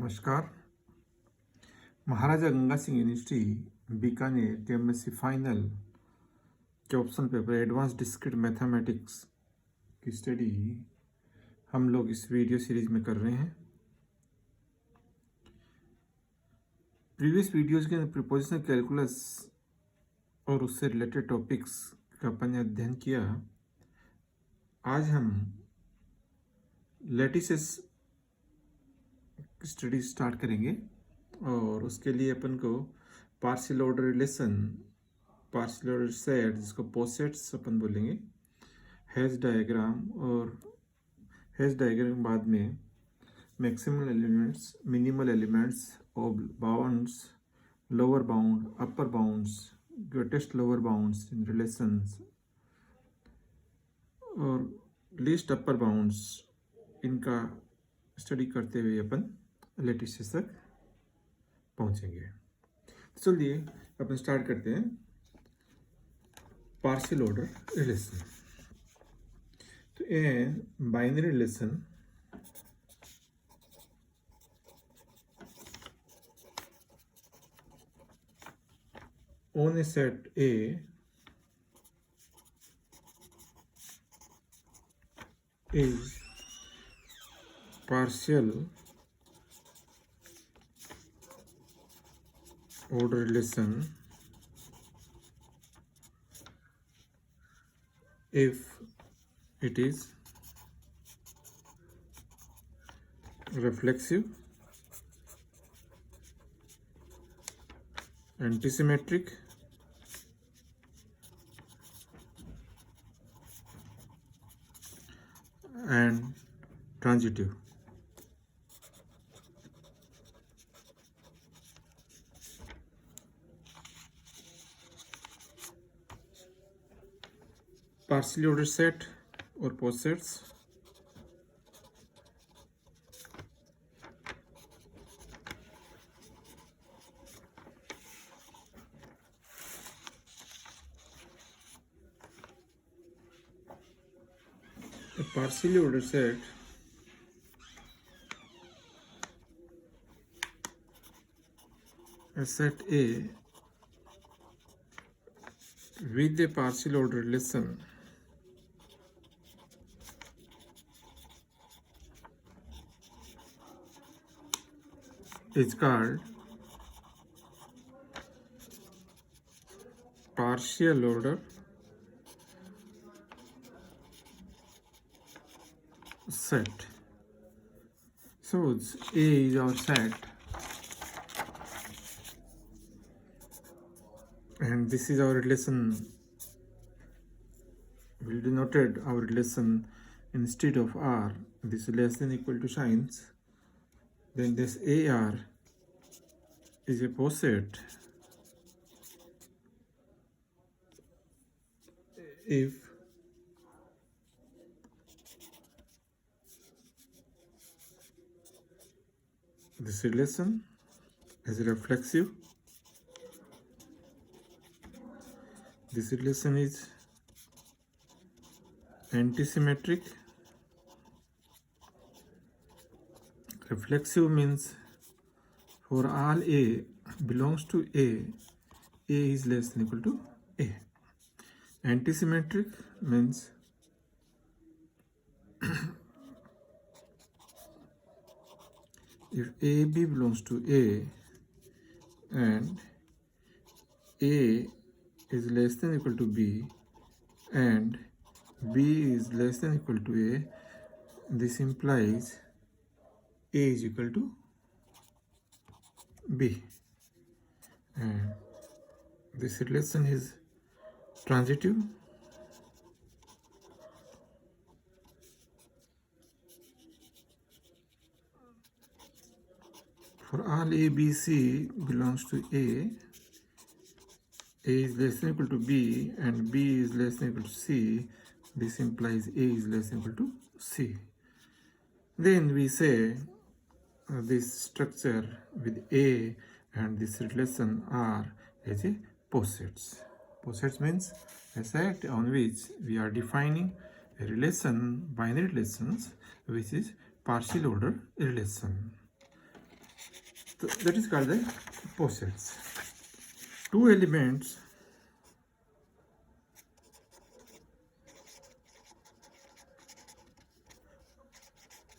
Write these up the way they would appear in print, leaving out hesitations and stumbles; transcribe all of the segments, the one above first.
नमस्कार। Maharaja Ganga Singh university Bikaner chemistry final के option paper advance discrete mathematics की स्टडी हम लोग इस वीडियो सीरीज में कर रहे हैं। प्रीवियस वीडियोज़ के प्रीपोजिशनल कैलकुलस और उससे रिलेटेड टॉपिक्स का अपन ने अध्ययन किया। आज हम लैटिसेस स्टडी स्टार्ट करेंगे और उसके लिए अपन को partial order relation, partial order set जिसको पोसेट्स अपन बोलेंगे, हेज डायग्राम और हेज डायग्राम बाद में maximal elements, minimal elements, bounds, lower bound, upper bounds, greatest lower bounds in relations और लीस्ट अपर बाउंड्स, इनका स्टडी करते हुए अपन लैटिसेस तक पहुंचेंगे। तो चलिए अपन स्टार्ट करते हैं पार्शियल ऑर्डर रिलेशन। तो a binary relation on a set A is partial order relation if it is reflexive, antisymmetric, and transitive. Partially ordered set or posets a partially ordered set a set A with a partial order relation is called partial order set. Suppose A is our set and this is our relation. We denoted our relation instead of R, this less than equal to signs. Then this AR is a poset if this relation is reflexive, this relation is antisymmetric. Reflexive means for all A belongs to A is less than equal to A. Antisymmetric means if AB belongs to A and A is less than equal to B and B is less than equal to A, this implies A is equal to B, and this relation is transitive. For all A, B, C belongs to A is less than equal to B and B is less than equal to C, this implies A is less than equal to C. Then we say this structure with A and this relation R as a posets. Posets means a set on which we are defining a relation, binary relations, which is partial order relation. So that is called the posets. Two elements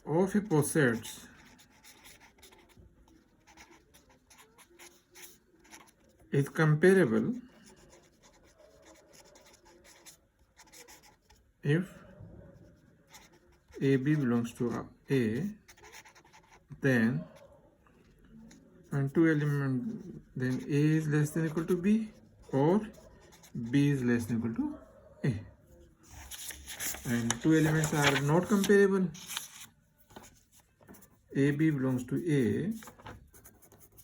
of a posets is comparable if AB belongs to A, then and two element, then A is less than equal to B, or B is less than equal to A. And two elements are not comparable. AB belongs to A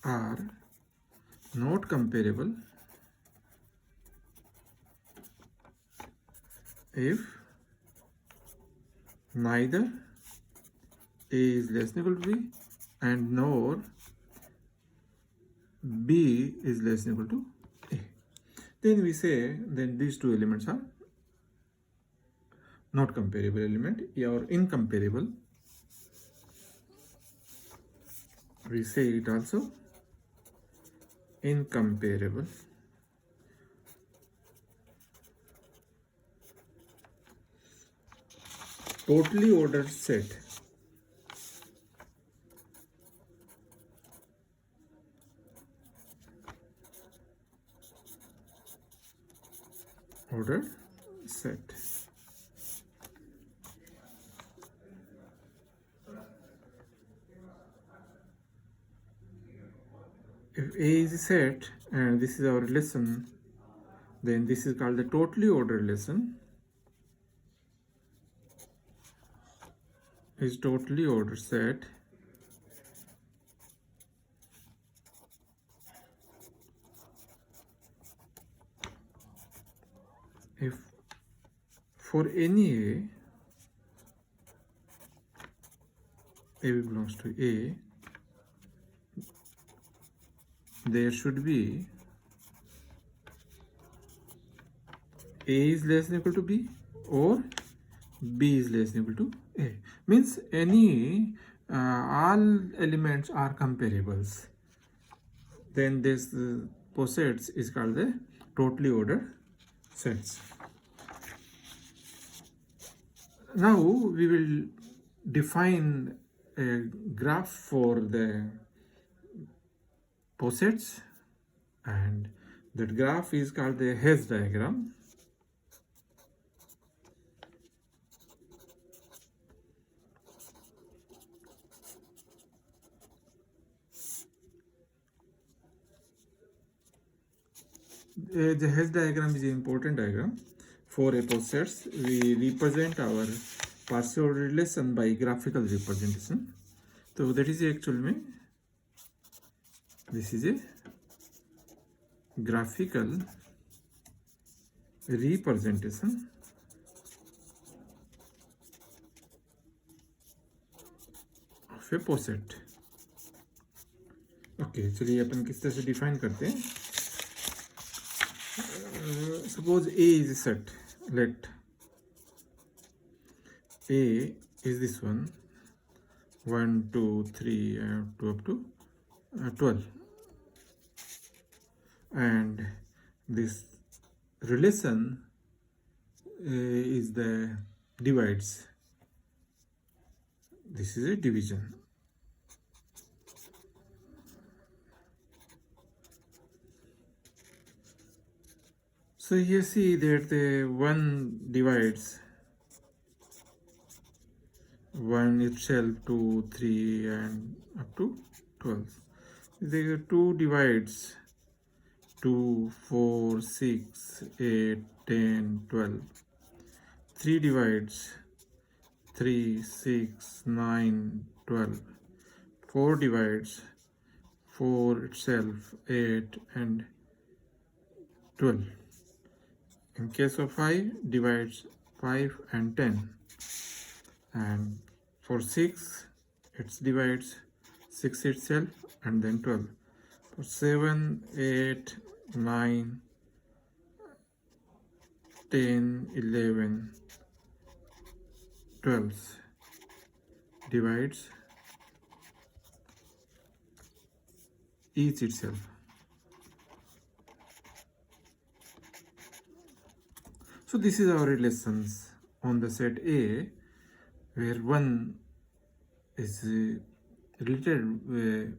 are not comparable if neither A is less than equal to B and nor B is less than equal to A. Then we say then these two elements are not comparable element or incomparable. We say it also incomparable. Totally ordered set ordered set. If A is a set and this is our relation, then this is called the totally ordered relation. Is totally ordered set if for any A belongs to A, there should be A is less than equal to B or B is less than equal to A. Means any all elements are comparables. Then this posets is called the totally ordered sets. Now we will define a graph for the posets, and that graph is called the Hedge diagram. The Hedge diagram is an important diagram for a posets. We represent our partial relation by graphical representation. So that is actually this is a graphical representation of a poset. Okay, चलिए अपन किस तरह से define करते हैं. Suppose A is a set. Let A is this one, 1, 2, 3, up to 12, and this relation is the divides. This is a division. So you see that the 1 divides 1 itself, 2, 3, and up to 12. There are 2 divides 2, 4, 6, 8, 10, 12. 3 divides 3, 6, 9, 12. 4 divides 4 itself, 8, and 12. In case of 5, divides 5 and 10. And for 6, it divides 6 itself and then 12. For 7, 8, 9, 10, 11, 12 divides each itself. So this is our relations on the set A, where 1 is related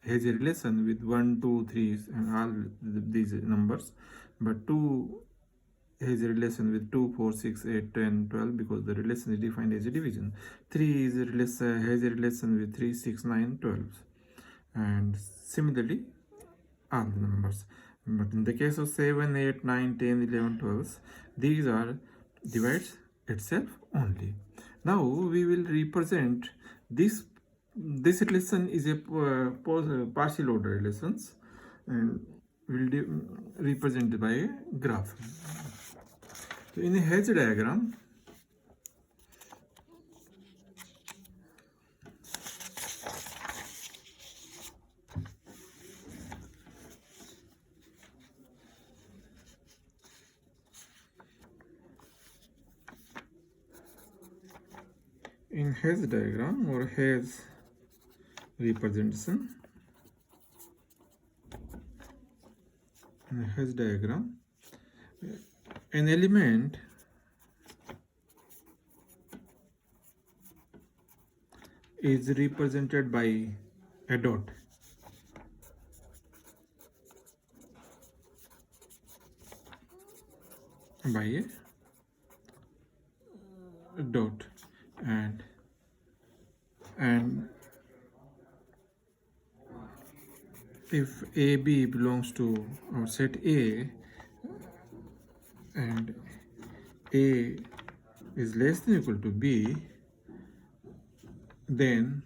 has a relation with 1, 2, 3 and all these numbers, but 2 has a relation with 2, 4, 6, 8, 10, 12 because the relation is defined as a division. 3 is a relation, has a relation with 3, 6, 9, 12, and similarly all the numbers. But in the case of 7, 8, 9, 10, 11, 12, these are divides itself only. Now we will represent this relation is a partial order relations, and will represent by a graph. So in a Hedge diagram, or Hedge representation, in a Hedge diagram, an element is represented by a dot. By a dot, and if AB belongs to our set A and A is less than or equal to B, then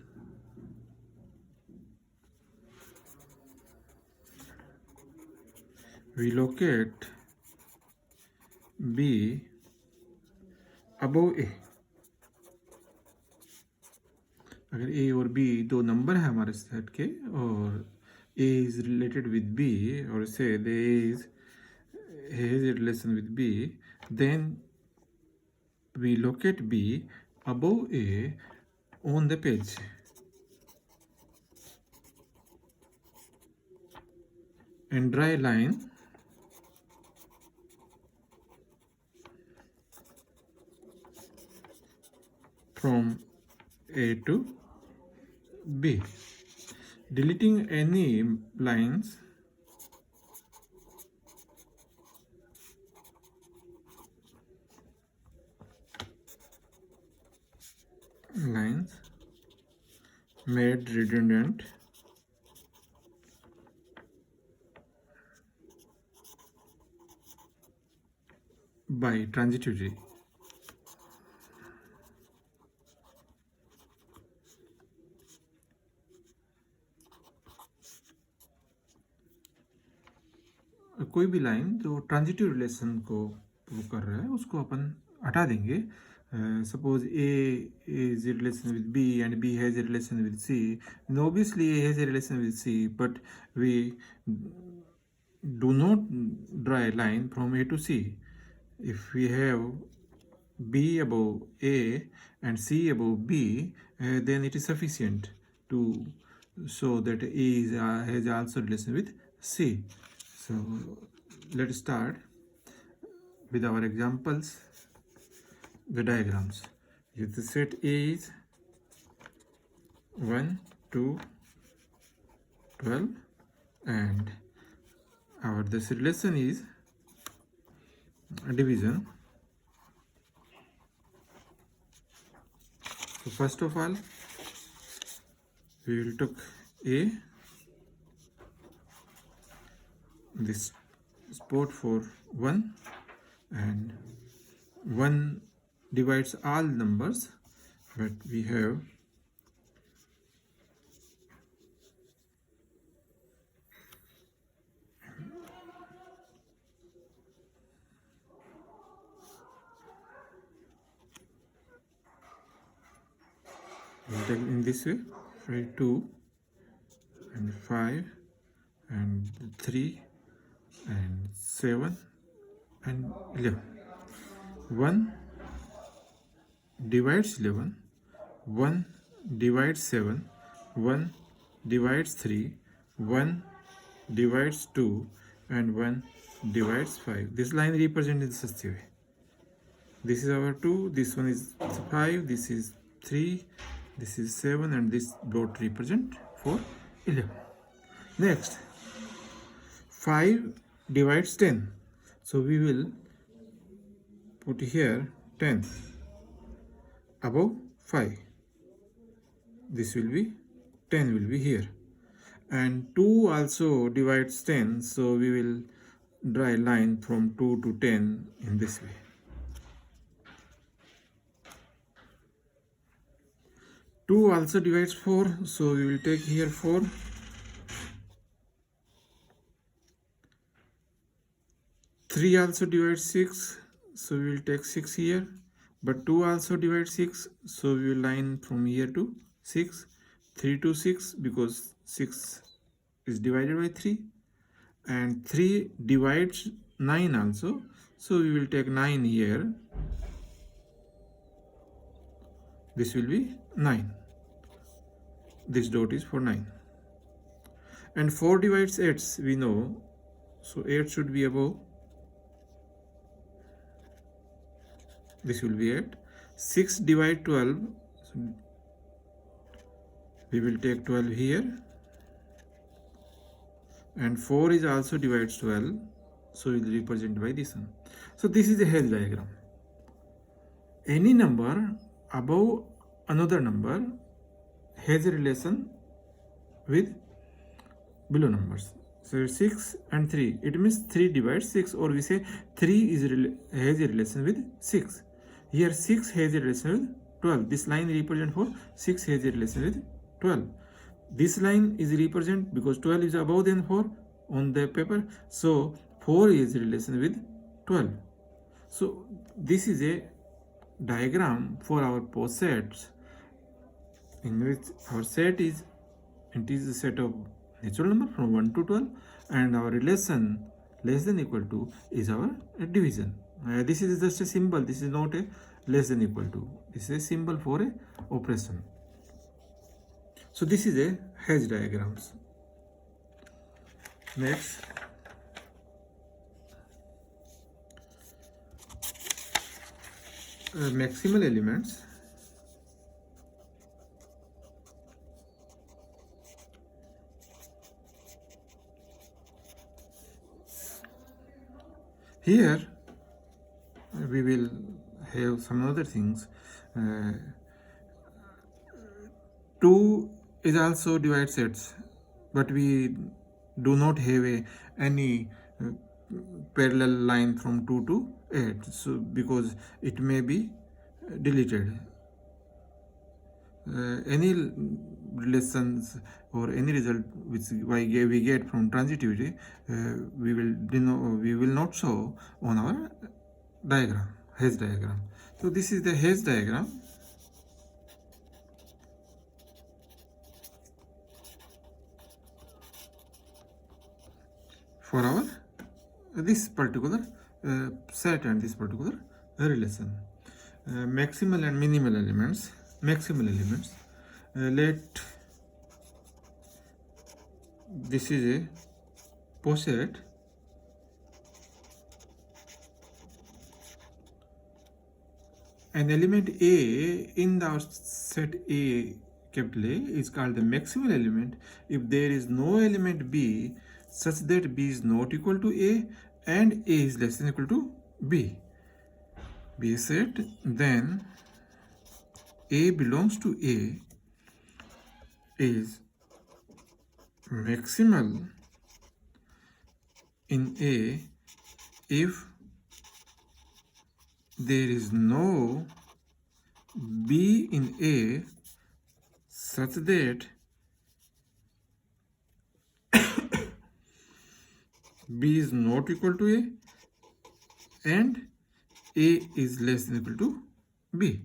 we locate B above A. अगर A और B दो number है हमारे set के और A is related with B, or say the A has a relation with B, then we locate B above A on the page. And draw a line from A to B, deleting any lines made redundant by transitivity. कोई भी line जो transitive relation को prove कर रहा है उसको अपन हटा देंगे. Suppose A is a relation with B and B has a relation with C. And obviously A has a relation with C, but we do not draw a line from A to C. If we have B above A and C above B, then it is sufficient to show that A has also relation with C. So let's start with our examples, the diagrams. If the set A is 1, 2, 12, and this relation is a division. So first of all, we will take A, this spot for 1, and 1 divides all numbers, but we have in this way 2 and 5 and 3 and 7 and 11. 1 divides 11, 1 divides 7, 1 divides 3, 1 divides 2 and 1 divides 5. This line represented in such a way. This is our 2, this one is 5, this is 3, this is 7, and this dot represent for 11. Next, 5 divides 10. So we will put here 10 above 5. This will be 10 will be here. And 2 also divides 10. So we will draw a line from 2 to 10 in this way. 2 also divides 4. So we will take here 4. 3 also divides 6. So we will take 6 here. But 2 also divides 6. So we will line from here to 6. 3 to 6 because 6 is divided by 3. And 3 divides 9 also. So we will take 9 here. This will be 9. This dot is for 9. And 4 divides 8, we know. So 8 should be above. This will be 8. 6 divide 12. So we will take 12 here. And 4 is also divides 12. So it will represent by this one. So this is a Hedge diagram. Any number above another number has a relation with below numbers. So 6 and 3. It means 3 divides 6, or we say 3 has a relation with 6. Here 6 has a relation with 12. This line represents for 6 has a relation with 12. This line is represent because 12 is above than 4 on the paper. So 4 is relation with 12. So this is a diagram for our posets, in which our set is a set of natural number from 1 to 12, and our relation less than equal to is our division. This is just a symbol. This is not a less than equal to. This is a symbol for a operation. So this is a Hedge diagrams. Next, maximal elements. Here we will have some other things. 2 is also divide sets, but we do not have any parallel line from 2 to 8, so because it may be deleted. Any relations or any result which we get from transitivity, we will not show on our diagram, Hedge diagram. So this is the Hedge diagram. For our this particular set and this particular relation. Maximal and minimal elements. Maximal elements. Let this is a poset. An element A in our set A, capital A, is called the maximal element if there is no element B such that B is not equal to A and A is less than or equal to B. B set, then A belongs to A is maximal in A if there is no B in A such that B is not equal to A and A is less than or equal to B.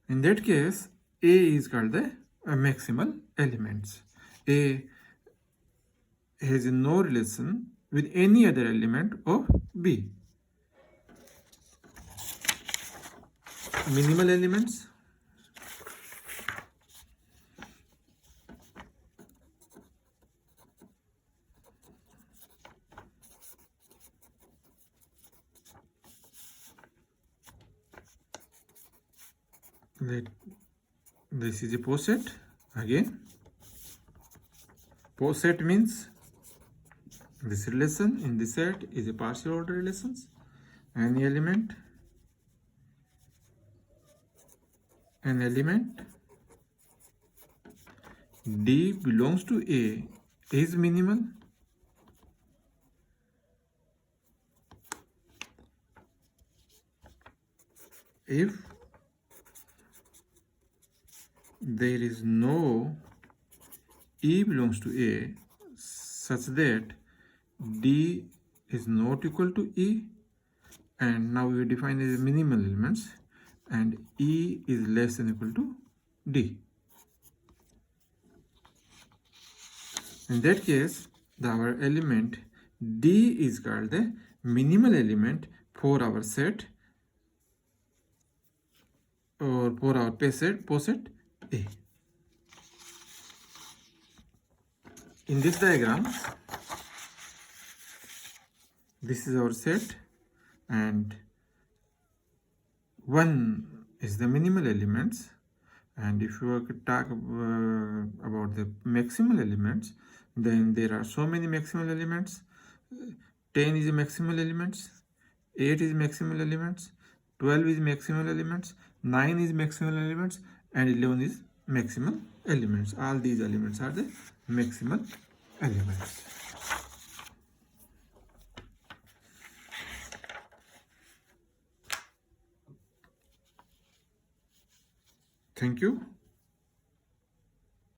In that case, A is called the maximal elements. A has no relation with any other element of B. Minimal elements. Let this is a poset. Again, poset means this relation in this set is a partial order relations. An element D belongs to A is minimal if there is no E belongs to A such that D is not equal to E, and now we define as minimal elements, and E is less than equal to D. In that case, our element D is called the minimal element for our set or for our poset A. In this diagram, this is our set, and 1 is the minimal elements, and if you were to talk about the maximal elements, then there are so many maximal elements. 10 is maximal elements, 8 is maximal elements, 12 is maximal elements, 9 is maximal elements, and 11 is maximal elements. All these elements are the maximal elements. Thank you.